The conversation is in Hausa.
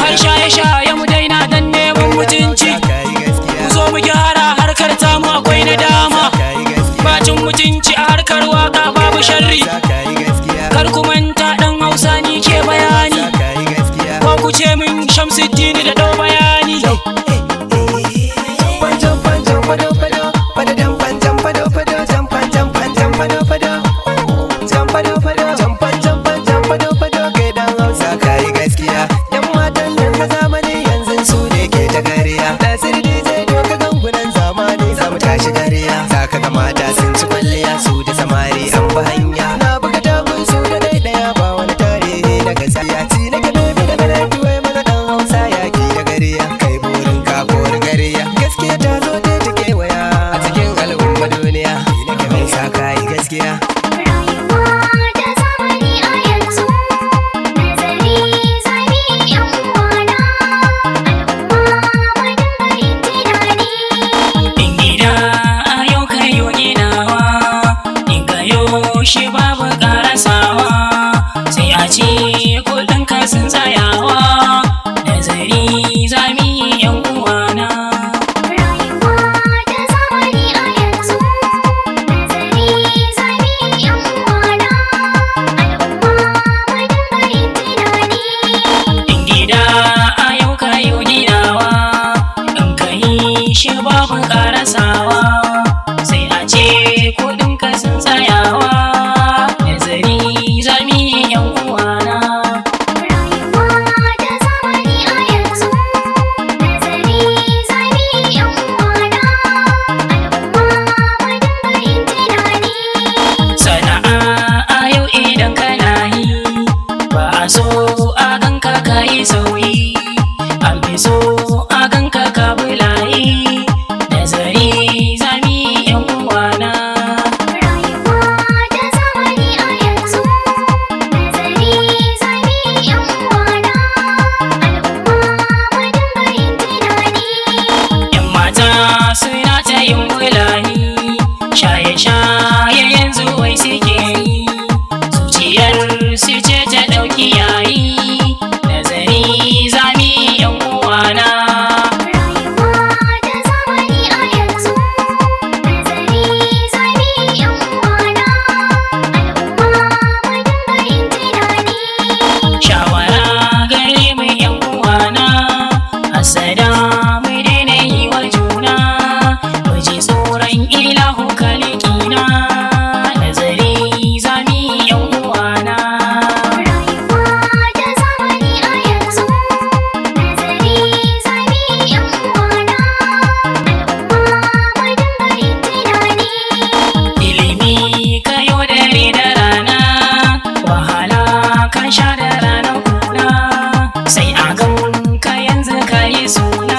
har shaye-shaye mu daina dan neman mutunci. Ku zo mu gyara harkar tamu akwai nadama, bacin mutunci a harkar waka babu sharri. Kar ku manta dan Hausa ni ke bayani, ko ku ce min Shamsudeen da dau bayani. Mata sun ci kwalliya su da samari an bi hanya, na buga tagun su da ɗaya ba wani tarihi na gaskiya. Ci na gane bi da gane tuwai mana ɗan Hausa yaki da gariya, kai burin ka kori gariya. Gaskiya ta zo ta kewaya a cikin al'umma duniya, na ke Hausa kayi gaskiya. Shi babu karasawa sai a ce kudin ka sun tsayawa, nazari zami yan uwana. Rayuwa ta zamani a yanzu, nazari zami yan uwana. Al'umma mu dinga yin tunani. In gida a yau kayo gida so a ganka ka bulaye nazari zami yan uwana. Rayuwa ta zamani a yanzu, nazari zami yan uwana. Al'umma mu dinga yin tunani. Yan mata suna ta yin bulaye shaye-shaye yanzu wai suke yi zuciyar su ce ta ɗauki yayi nazari zami yan uwana. Rayuwa ta zamani a yanzu, nazari zami yan uwana. Al'umma mu dinga yin tunani. Shawara gare mu yan uwana hasada mu daina yi wa juna mu ji tsoron ilahu kalikina nazari zami yan uwana. Rayuwa ta zamani a yanzu, nazari zami yan uwana. Al'umma mu dinga yin tunani. Ilimi kayo dare da rana wahala kan sha da ranar kuna sai a gan ka yanzu ka yi suna